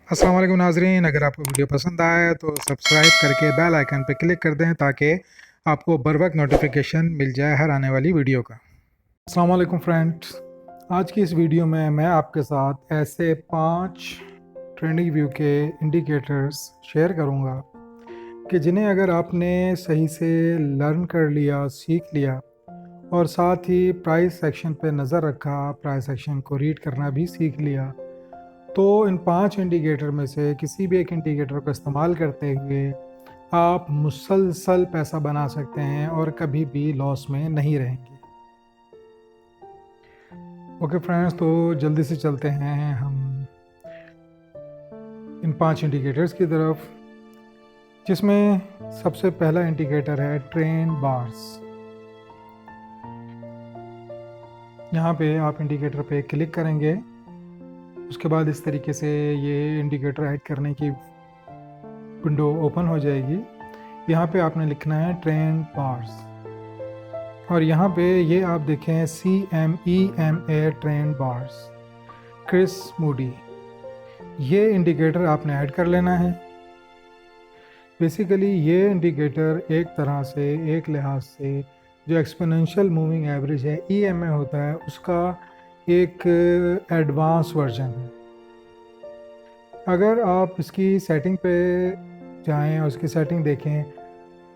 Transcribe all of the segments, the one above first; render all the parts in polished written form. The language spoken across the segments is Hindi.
अस्सलाम वालेकुम नाजरीन, अगर आपको वीडियो पसंद आया तो सब्सक्राइब करके बेल आइकन पर क्लिक कर दें ताकि आपको बर वक्त नोटिफिकेशन मिल जाए हर आने वाली वीडियो का। अस्सलाम वालेकुम फ्रेंड्स, आज की इस वीडियो में मैं आपके साथ ऐसे 5 ट्रेंडिंग व्यू के इंडिकेटर्स शेयर करूंगा कि जिन्हें अगर आपने सही से लर्न कर लिया, सीख लिया और साथ ही प्राइस सेक्शन पे नज़र रखा, प्राइस सेक्शन को रीड करना भी सीख लिया, तो इन 5 इंडिकेटर में से किसी भी एक इंडिकेटर का इस्तेमाल करते हुए आप मुसलसल पैसा बना सकते हैं और कभी भी लॉस में नहीं रहेंगे। ओके फ्रेंड्स, तो जल्दी से चलते हैं हम इन 5 इंडिकेटर्स की तरफ, जिसमें सबसे पहला इंडिकेटर है ट्रेंड बार्स। यहाँ पे आप इंडिकेटर पे क्लिक करेंगे, उसके बाद इस तरीके से ये इंडिकेटर ऐड करने की विंडो ओपन हो जाएगी। यहाँ पे आपने लिखना है ट्रेंड बार्स और यहाँ पे ये आप देखें CMEMA trend bars, Chris Moody. ये इंडिकेटर आपने ऐड कर लेना है। बेसिकली ये इंडिकेटर एक तरह से, एक लिहाज से जो एक्सपोनेंशियल मूविंग एवरेज है EMA होता है, उसका एक एडवांस वर्जन है। अगर आप इसकी सेटिंग पे जाएं और उसकी सेटिंग देखें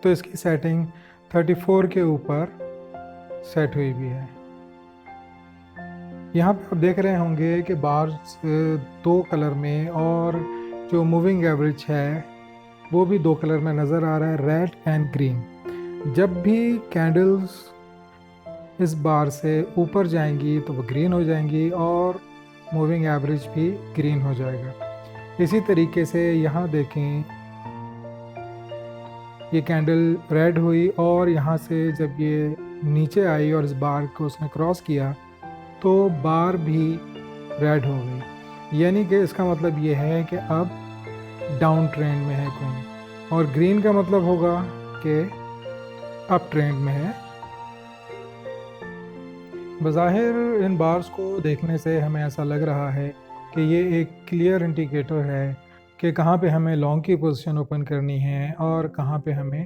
तो इसकी सेटिंग 34 के ऊपर सेट हुई भी है। यहाँ पे आप देख रहे होंगे कि बार्स 2 कलर में और जो मूविंग एवरेज है वो भी 2 कलर में नज़र आ रहा है, रेड एंड ग्रीन। जब भी कैंडल्स इस बार से ऊपर जाएंगी तो वो ग्रीन हो जाएंगी और मूविंग एवरेज भी ग्रीन हो जाएगा। इसी तरीके से यहाँ देखें, ये कैंडल रेड हुई और यहाँ से जब ये नीचे आई और इस बार को उसने क्रॉस किया तो बार भी रेड हो गई, यानी कि इसका मतलब ये है कि अब डाउन ट्रेंड में है कोई, और ग्रीन का मतलब होगा कि अप ट्रेंड में है। बज़ाहिर इन बार्स को देखने से हमें ऐसा लग रहा है कि ये एक क्लियर इंडिकेटर है कि कहाँ पे हमें लॉन्ग की पोजीशन ओपन करनी है और कहाँ पे हमें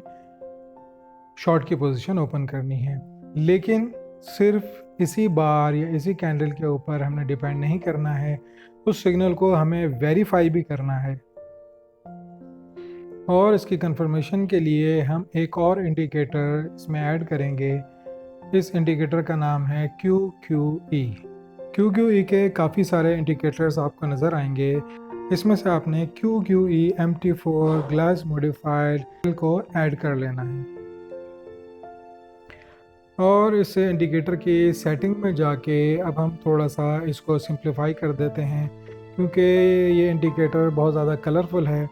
शॉर्ट की पोजीशन ओपन करनी है। लेकिन सिर्फ इसी बार या इसी कैंडल के ऊपर हमने डिपेंड नहीं करना है, उस सिग्नल को हमें वेरीफाई भी करना है। और इसकी कंफर्मेशन के लिए हम एक और इंडिकेटर इसमें ऐड करेंगे। इस इंडिकेटर का नाम है QQE। QQE के काफ़ी सारे इंडिकेटर्स आपको नज़र आएंगे। इसमें से आपने QQE MT4 ग्लास मॉडिफाइड को ऐड कर लेना है और इस इंडिकेटर की सेटिंग में जाके अब हम थोड़ा सा इसको सिंप्लीफाई कर देते हैं, क्योंकि ये इंडिकेटर बहुत ज़्यादा कलरफुल है।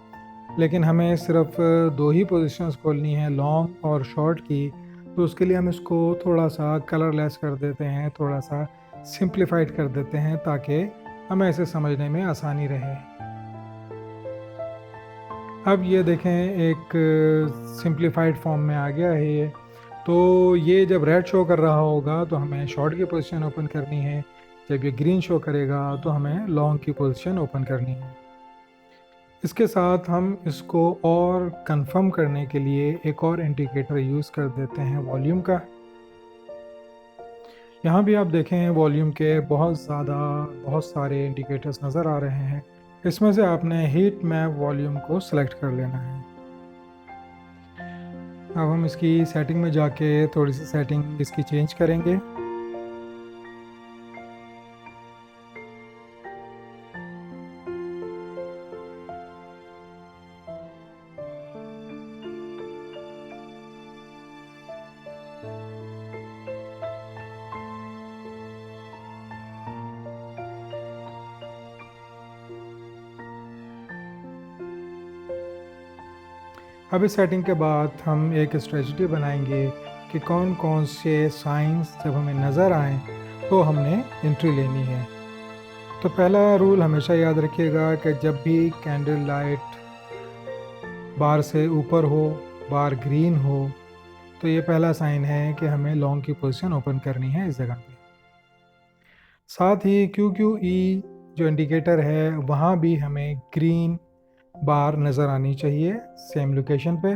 लेकिन हमें सिर्फ 2 ही पोजीशंस खोलनी है, लॉन्ग और शॉर्ट की, तो उसके लिए हम इसको थोड़ा सा कलरलेस कर देते हैं, थोड़ा सा सिंप्लीफाइड कर देते हैं ताकि हमें इसे समझने में आसानी रहे। अब ये देखें, एक सिंप्लीफाइड फॉर्म में आ गया है ये। तो ये जब रेड शो कर रहा होगा तो हमें शॉर्ट की पोजीशन ओपन करनी है, जब ये ग्रीन शो करेगा तो हमें लॉन्ग की पोजीशन ओपन करनी है। इसके साथ हम इसको और कंफर्म करने के लिए एक और इंडिकेटर यूज़ कर देते हैं वॉल्यूम का। यहाँ भी आप देखें वॉल्यूम के बहुत सारे इंडिकेटर्स नज़र आ रहे हैं। इसमें से आपने हीट मैप वॉल्यूम को सिलेक्ट कर लेना है। अब हम इसकी सेटिंग में जाके थोड़ी सी सेटिंग इसकी चेंज करेंगे। अब इस सेटिंग के बाद हम एक स्ट्रेटजी बनाएंगे कि कौन कौन से साइंस जब हमें नज़र आएँ तो हमने एंट्री लेनी है। तो पहला रूल हमेशा याद रखिएगा कि जब भी कैंडल लाइट बार से ऊपर हो, बार ग्रीन हो, तो ये पहला साइन है कि हमें लॉन्ग की पोजीशन ओपन करनी है इस जगह पे। साथ ही QQE जो इंडिकेटर है वहाँ भी हमें ग्रीन बार नज़र आनी चाहिए सेम लोकेशन पे।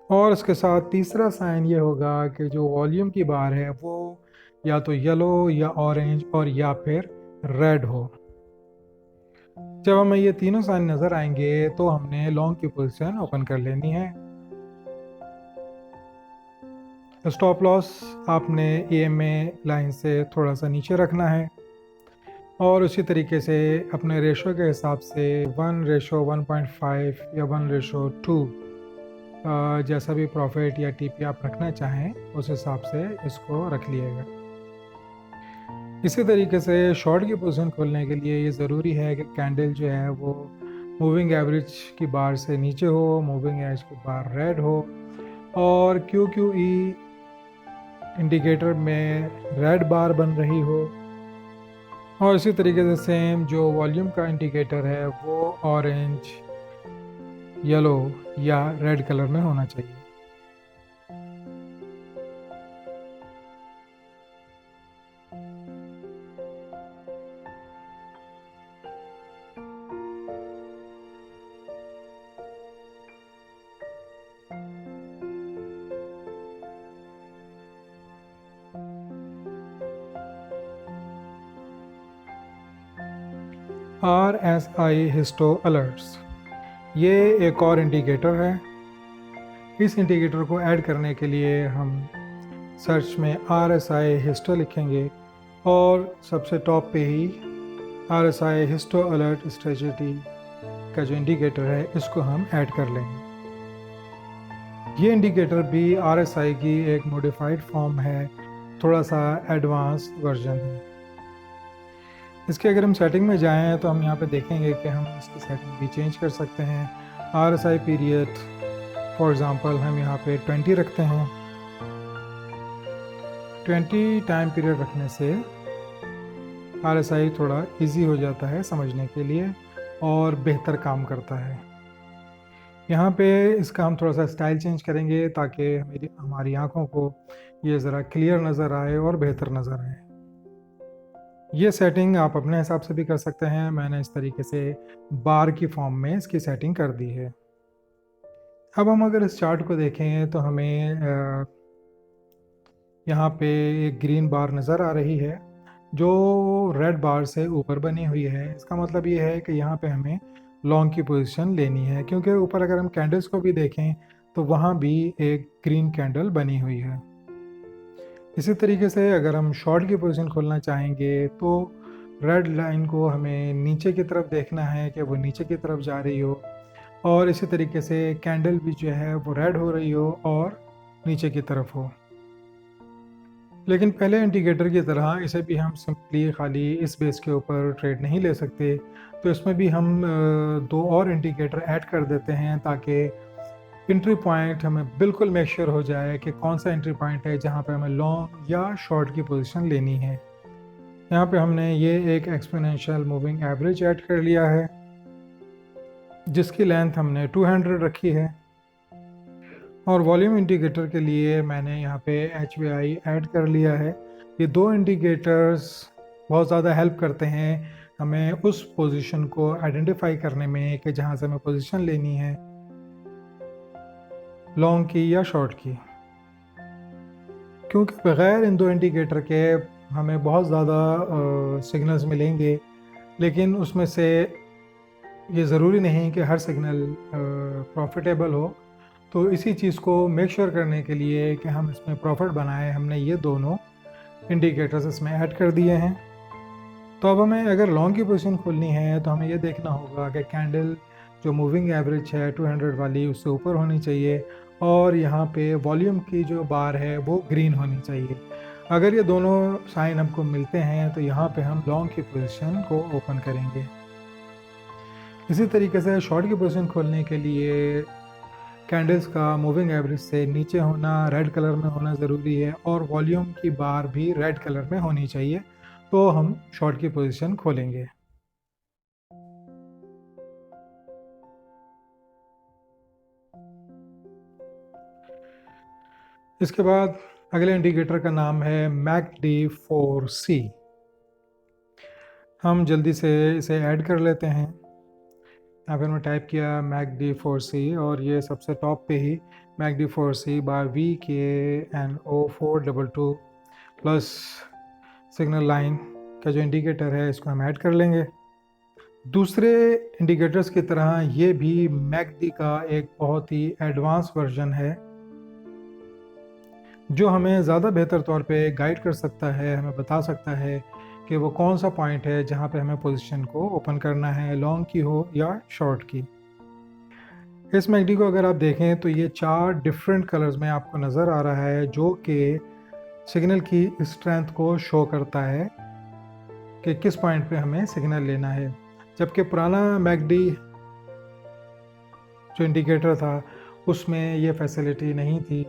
और इसके साथ तीसरा साइन ये होगा कि जो वॉल्यूम की बार है वो या तो येलो या ऑरेंज और या फिर रेड हो। जब हमें ये तीनों साइन नज़र आएंगे तो हमने लॉन्ग की पोजीशन ओपन कर लेनी है। स्टॉप लॉस आपने EMA लाइन से थोड़ा सा नीचे रखना है और उसी तरीके से अपने रेशो के हिसाब से 1:1.5 या 1:2 जैसा भी प्रॉफिट या TP आप रखना चाहें उस हिसाब से इसको रख लिएगा। इसी तरीके से शॉर्ट की पोजीशन खोलने के लिए ये ज़रूरी है कि कैंडल जो है वो मूविंग एवरेज की बार से नीचे हो, मूविंग एज की बार रेड हो और QQE इंडिकेटर में रेड बार बन रही हो और इसी तरीके से सेम जो वॉल्यूम का इंडिकेटर है वो ऑरेंज, येलो या रेड कलर में होना चाहिए। RSI हिस्टो अलर्ट्स, ये एक और इंडिकेटर है। इस इंडिकेटर को ऐड करने के लिए हम सर्च में RSI हिस्टो लिखेंगे और सबसे टॉप पे ही RSI हिस्टो अलर्ट स्ट्रेटजी का जो इंडिकेटर है इसको हम ऐड कर लेंगे। ये इंडिकेटर भी RSI की एक मॉडिफाइड फॉर्म है, थोड़ा सा एडवांस वर्जन है। इसके अगर हम सेटिंग में जाएं तो हम यहाँ पे देखेंगे कि हम इसकी सेटिंग भी चेंज कर सकते हैं। RSI पीरियड फॉर एग्ज़ाम्पल हम यहाँ पे 20 रखते हैं। 20 टाइम पीरियड रखने से RSI थोड़ा इजी हो जाता है समझने के लिए और बेहतर काम करता है। यहाँ पे इसका हम थोड़ा सा स्टाइल चेंज करेंगे ताकि हमारी आँखों को ये ज़रा क्लियर नज़र आए और बेहतर नज़र आए। ये सेटिंग आप अपने हिसाब से भी कर सकते हैं। मैंने इस तरीके से बार की फॉर्म में इसकी सेटिंग कर दी है। अब हम अगर इस चार्ट को देखें तो हमें यहाँ पे एक ग्रीन बार नज़र आ रही है जो रेड बार से ऊपर बनी हुई है। इसका मतलब ये है कि यहाँ पे हमें लॉन्ग की पोजीशन लेनी है, क्योंकि ऊपर अगर हम कैंडल्स को भी देखें तो वहाँ भी एक ग्रीन कैंडल बनी हुई है। इसी तरीके से अगर हम शॉर्ट की पोजीशन खोलना चाहेंगे तो रेड लाइन को हमें नीचे की तरफ देखना है कि वो नीचे की तरफ जा रही हो और इसी तरीके से कैंडल भी जो है वो रेड हो रही हो और नीचे की तरफ हो। लेकिन पहले इंडिकेटर की तरह इसे भी हम सिंपली खाली इस बेस के ऊपर ट्रेड नहीं ले सकते, तो इसमें भी हम दो और इंडिकेटर ऐड कर देते हैं ताकि एंट्री पॉइंट हमें बिल्कुल मेक श्योर हो जाए कि कौन सा एंट्री पॉइंट है जहाँ पे हमें लॉन्ग या शॉर्ट की पोजीशन लेनी है। यहाँ पे हमने ये एक एक्सपोनेंशियल मूविंग एवरेज ऐड कर लिया है जिसकी लेंथ हमने 200 रखी है और वॉल्यूम इंडिकेटर के लिए मैंने यहाँ पे HVI ऐड कर लिया है। ये दो इंडिकेटर्स बहुत ज़्यादा हेल्प करते हैं हमें उस पोजीशन को आइडेंटिफाई करने में कि जहाँ से हमें पोजीशन लेनी है, लॉन्ग की या शॉर्ट की। क्योंकि बग़ैर इन दो इंडिकेटर के हमें बहुत ज़्यादा सिग्नल्स मिलेंगे, लेकिन उसमें से ये ज़रूरी नहीं कि हर सिग्नल प्रॉफिटेबल हो। तो इसी चीज़ को मेक श्योर करने के लिए कि हम इसमें प्रॉफिट बनाएं, हमने ये दोनों इंडिकेटर्स इसमें ऐड कर दिए हैं। तो अब हमें अगर लॉन्ग की पोजीशन खोलनी है तो हमें ये देखना होगा कि कैंडल जो मूविंग एवरेज है 200 वाली उससे ऊपर होनी चाहिए और यहाँ पे वॉल्यूम की जो बार है वो ग्रीन होनी चाहिए। अगर ये दोनों साइन हमको मिलते हैं तो यहाँ पे हम लॉन्ग की पोजीशन को ओपन करेंगे। इसी तरीके से शॉर्ट की पोजीशन खोलने के लिए कैंडल्स का मूविंग एवरेज से नीचे होना रेड कलर में होना ज़रूरी है और वॉल्यूम की बार भी रेड कलर में होनी चाहिए, तो हम शॉर्ट की पोजीशन खोलेंगे। इसके बाद अगले इंडिकेटर का नाम है MACD4C। हम जल्दी से इसे ऐड कर लेते हैं। यहाँ पर मैं टाइप किया MACD4C और ये सबसे टॉप पे ही MACD4C by VKNO422 plus signal line का जो इंडिकेटर है इसको हम ऐड कर लेंगे। दूसरे इंडिकेटर्स की तरह ये भी MACD का एक बहुत ही एडवांस वर्जन है जो हमें ज़्यादा बेहतर तौर पे गाइड कर सकता है, हमें बता सकता है कि वो कौन सा पॉइंट है जहाँ पे हमें पोजीशन को ओपन करना है, लॉन्ग की हो या शॉर्ट की। इस मैकडी को अगर आप देखें तो ये 4 डिफरेंट कलर्स में आपको नज़र आ रहा है जो कि सिग्नल की स्ट्रेंथ को शो करता है कि किस पॉइंट पे हमें सिग्नल लेना है। जबकि पुराना मैकडी जो इंडिकेटर था उसमें ये फैसिलिटी नहीं थी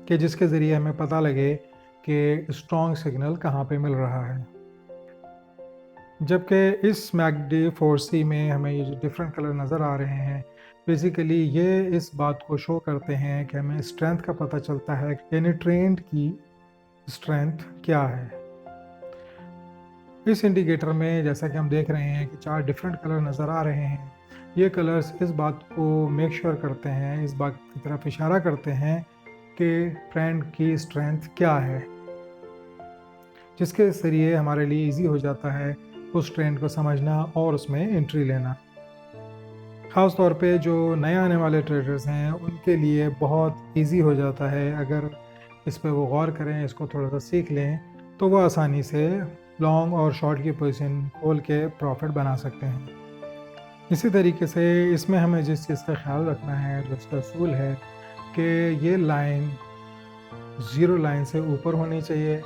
कि जिसके ज़रिए हमें पता लगे कि स्ट्रॉन्ग सिग्नल कहाँ पे मिल रहा है। जबकि इस MACD4C में हमें ये जो डिफरेंट कलर नज़र आ रहे हैं बेसिकली ये इस बात को शो करते हैं कि हमें स्ट्रेंथ का पता चलता है यानी ट्रेंड की स्ट्रेंथ क्या है। इस इंडिकेटर में जैसा कि हम देख रहे हैं कि 4 डिफरेंट कलर नज़र आ रहे हैं। ये कलर्स इस बात को मेक श्योर करते हैं, इस बात की तरफ इशारा करते हैं कि ट्रेंड की स्ट्रेंथ क्या है, जिसके ज़रिए हमारे लिए इजी हो जाता है उस ट्रेंड को समझना और उसमें एंट्री लेना। ख़ास तौर पे जो नए आने वाले ट्रेडर्स हैं उनके लिए बहुत इजी हो जाता है, अगर इस पे वो गौर करें, इसको थोड़ा सा सीख लें तो वो आसानी से लॉन्ग और शॉर्ट की पोजीशन खोल के प्रॉफिट बना सकते हैं। इसी तरीके से इसमें हमें जिस चीज़ का ख्याल रखना है, जो इसका असूल है कि ये लाइन ज़ीरो लाइन से ऊपर होनी चाहिए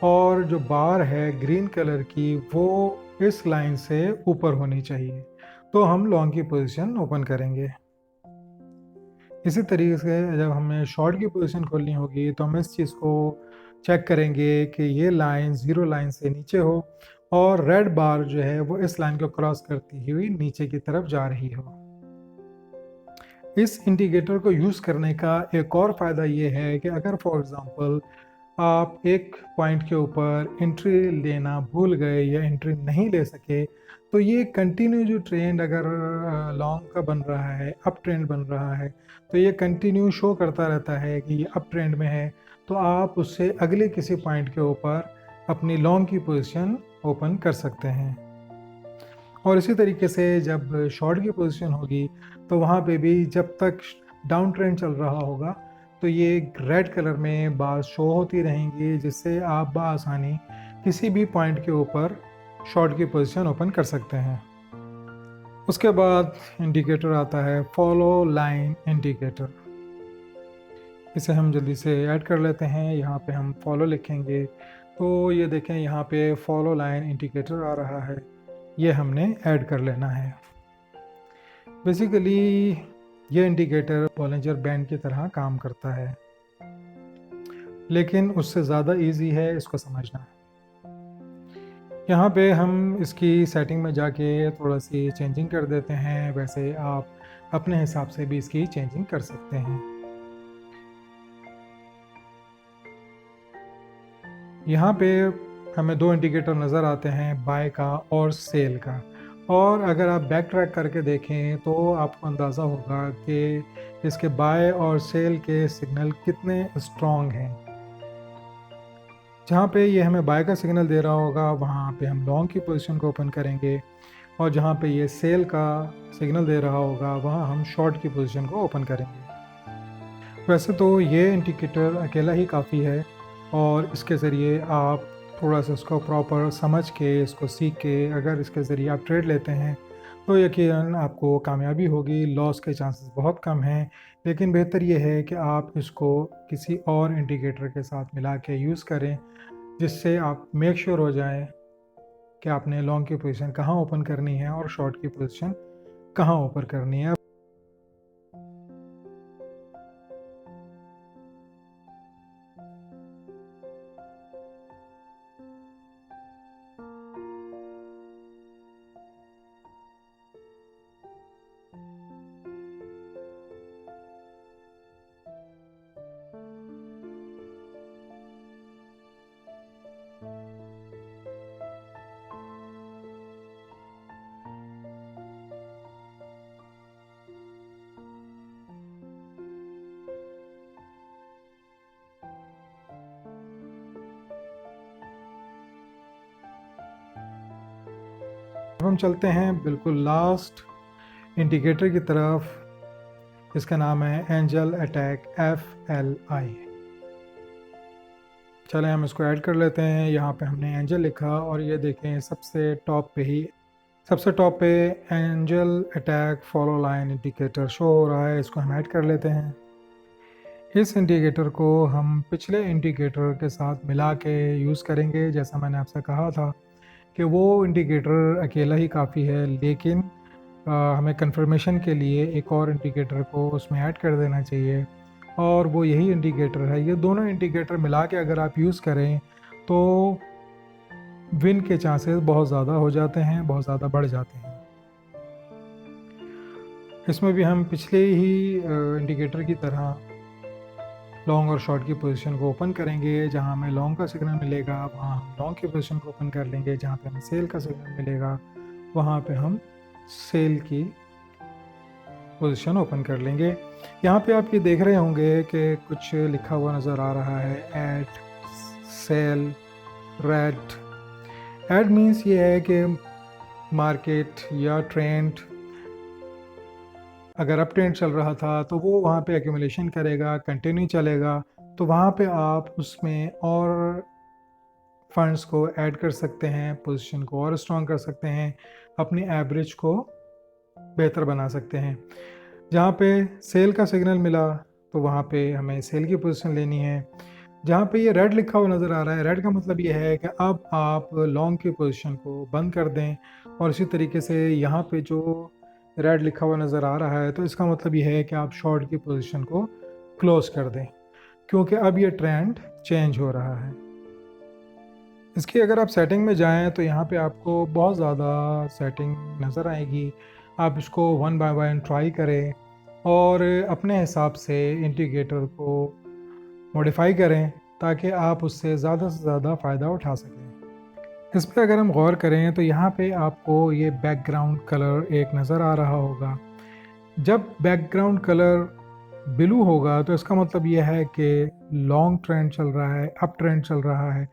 और जो बार है ग्रीन कलर की वो इस लाइन से ऊपर होनी चाहिए, तो हम लॉन्ग की पोजीशन ओपन करेंगे। इसी तरीके से जब हमें शॉर्ट की पोजीशन खोलनी होगी तो हम इस चीज़ को चेक करेंगे कि ये लाइन ज़ीरो लाइन से नीचे हो और रेड बार जो है वो इस लाइन को क्रॉस करती हुई नीचे की तरफ जा रही हो। इस इंडिकेटर को यूज़ करने का एक और फ़ायदा ये है कि अगर फॉर एग्ज़ाम्पल आप एक पॉइंट के ऊपर एंट्री लेना भूल गए या एंट्री नहीं ले सके तो ये कंटिन्यू जो ट्रेंड अगर लॉन्ग का बन रहा है, अप ट्रेंड बन रहा है, तो ये कंटिन्यू शो करता रहता है कि ये अप ट्रेंड में है, तो आप उससे अगले किसी पॉइंट के ऊपर अपनी लॉन्ग की पोजीशन ओपन कर सकते हैं। और इसी तरीके से जब शॉर्ट की पोजीशन होगी तो वहाँ पे भी जब तक डाउन ट्रेंड चल रहा होगा तो ये रेड कलर में बार शो होती रहेंगी, जिससे आप बआसानी किसी भी पॉइंट के ऊपर शॉर्ट की पोजीशन ओपन कर सकते हैं। उसके बाद इंडिकेटर आता है फॉलो लाइन इंडिकेटर। इसे हम जल्दी से ऐड कर लेते हैं। यहाँ पे हम फॉलो लिखेंगे तो ये देखें यहाँ पे फॉलो लाइन इंडिकेटर आ रहा है, ये हमने ऐड कर लेना है। बेसिकली ये इंडिकेटर बॉलिंजर बैंड की तरह काम करता है, लेकिन उससे ज़्यादा इजी है इसको समझना। यहाँ पे हम इसकी सेटिंग में जाके थोड़ा सी चेंजिंग कर देते हैं, वैसे आप अपने हिसाब से भी इसकी चेंजिंग कर सकते हैं। यहाँ पे हमें 2 इंडिकेटर नज़र आते हैं, बाय का और सेल का, और अगर आप बैक ट्रैक करके देखें तो आपको अंदाज़ा होगा कि इसके बाय और सेल के सिग्नल कितने स्ट्रॉन्ग हैं। जहाँ पे ये हमें बाय का सिग्नल दे रहा होगा वहाँ पे हम लॉन्ग की पोजीशन को ओपन करेंगे, और जहाँ पे ये सेल का सिग्नल दे रहा होगा वहाँ हम शॉर्ट की पोजीशन को ओपन करेंगे। वैसे तो ये इंडिकेटर अकेला ही काफ़ी है और इसके ज़रिए आप थोड़ा सा इसको प्रॉपर समझ के, इसको सीख के अगर इसके ज़रिए आप ट्रेड लेते हैं तो यकीनन आपको कामयाबी होगी। लॉस के चांसेस बहुत कम हैं, लेकिन बेहतर ये है कि आप इसको किसी और इंडिकेटर के साथ मिला के यूज़ करें, जिससे आप मेक श्योर हो जाएं कि आपने लॉन्ग की पोजीशन कहाँ ओपन करनी है और शॉर्ट की पोजीशन कहाँ ओपन करनी है। अब हम चलते हैं बिल्कुल लास्ट इंडिकेटर की तरफ। इसका नाम है एंजल अटैक FLI। चलें हम इसको ऐड कर लेते हैं। यहाँ पे हमने एंजल लिखा और ये देखें सबसे टॉप पे angel attack follow line indicator show हो रहा है। इसको हम ऐड कर लेते हैं। इस इंडिकेटर को हम पिछले इंडिकेटर के साथ मिला के यूज़ करेंगे। जैसा मैंने आपसे कहा था कि वो इंडिकेटर अकेला ही काफ़ी है, लेकिन हमें कंफर्मेशन के लिए एक और इंडिकेटर को उसमें ऐड कर देना चाहिए और वो यही इंडिकेटर है। ये दोनों इंडिकेटर मिला के अगर आप यूज़ करें तो विन के चांसेस बहुत ज़्यादा हो जाते हैं, बहुत ज़्यादा बढ़ जाते हैं। इसमें भी हम पिछले ही इंडिकेटर की तरह लॉन्ग और शॉर्ट की पोजीशन को ओपन करेंगे। जहां हमें लॉन्ग का सिग्नल मिलेगा वहां हम लॉन्ग की पोजीशन को ओपन कर लेंगे। जहां पे हमें सेल का सिग्नल मिलेगा वहां पे हम सेल की पोजीशन ओपन कर लेंगे। यहाँ पे आप ये देख रहे होंगे कि कुछ लिखा हुआ नज़र आ रहा है, at, sell, red. Add means ये है कि मार्केट या ट्रेंड अगर अप ट्रेंड चल रहा था तो वो वहाँ पे एक्यूमुलेशन करेगा, कंटिन्यू चलेगा, तो वहाँ पे आप उसमें और फंड्स को ऐड कर सकते हैं, पोजीशन को और स्ट्रॉन्ग कर सकते हैं, अपनी एवरेज को बेहतर बना सकते हैं। जहाँ पे सेल का सिग्नल मिला तो वहाँ पे हमें सेल की पोजीशन लेनी है। जहाँ पे ये रेड लिखा हुआ नज़र आ रहा है, रेड का मतलब ये है कि अब आप लॉन्ग की पोजीशन को बंद कर दें। और इसी तरीके से यहाँ पे जो रेड लिखा हुआ नज़र आ रहा है तो इसका मतलब ये है कि आप शॉर्ट की पोजीशन को क्लोज कर दें, क्योंकि अब ये ट्रेंड चेंज हो रहा है। इसकी अगर आप सेटिंग में जाएं तो यहाँ पे आपको बहुत ज़्यादा सेटिंग नज़र आएगी। आप इसको वन बाय वन ट्राई करें और अपने हिसाब से इंडिकेटर को मॉडिफाई करें ताकि आप उससे ज़्यादा से ज़्यादा फ़ायदा उठा सकें। इस पर अगर हम गौर करें तो यहाँ पे आपको ये बैकग्राउंड कलर एक नज़र आ रहा होगा। जब बैकग्राउंड कलर ब्लू होगा तो इसका मतलब ये है कि लॉन्ग ट्रेंड चल रहा है, अप ट्रेंड चल रहा है।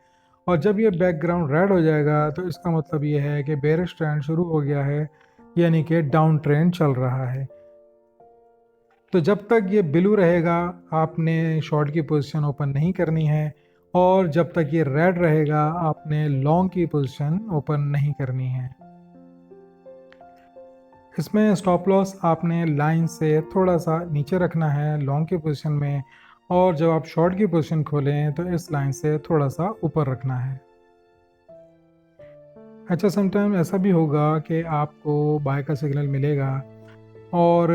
और जब ये बैकग्राउंड रेड हो जाएगा तो इसका मतलब ये है कि बेरिश ट्रेंड शुरू हो गया है, यानी कि डाउन ट्रेंड चल रहा है। तो जब तक ये ब्लू रहेगा आपने शॉर्ट की पोजीशन ओपन नहीं करनी है, और जब तक ये रेड रहेगा आपने लॉन्ग की पोजीशन ओपन नहीं करनी है। इसमें स्टॉप लॉस आपने लाइन से थोड़ा सा नीचे रखना है लॉन्ग की पोजीशन में, और जब आप शॉर्ट की पोजीशन खोलें तो इस लाइन से थोड़ा सा ऊपर रखना है। अच्छा, समटाइम ऐसा भी होगा कि आपको बाय का सिग्नल मिलेगा और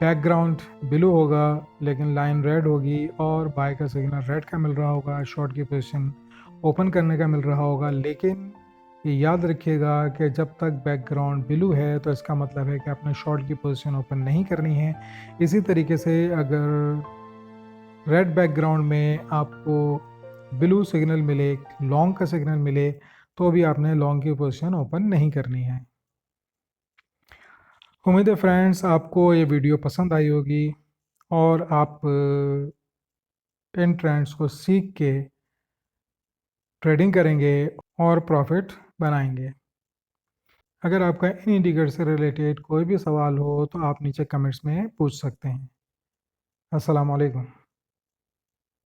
बैकग्राउंड ब्लू होगा लेकिन लाइन रेड होगी, और बाय का सिग्नल रेड का मिल रहा होगा, शॉर्ट की पोजीशन ओपन करने का मिल रहा होगा। लेकिन ये याद रखिएगा कि जब तक बैकग्राउंड ब्लू है तो इसका मतलब है कि आपने शॉर्ट की पोजीशन ओपन नहीं करनी है। इसी तरीके से अगर रेड बैकग्राउंड में आपको ब्लू सिग्नल मिले, लॉन्ग का सिग्नल मिले, तो भी आपने लॉन्ग की पोजीशन ओपन नहीं करनी है। उम्मीद है फ्रेंड्स आपको ये वीडियो पसंद आई होगी और आप इन ट्रेंड्स को सीख के ट्रेडिंग करेंगे और प्रॉफिट बनाएंगे। अगर आपका इन इंडिकेटर से रिलेटेड कोई भी सवाल हो तो आप नीचे कमेंट्स में पूछ सकते हैं। अस्सलाम वालेकुम।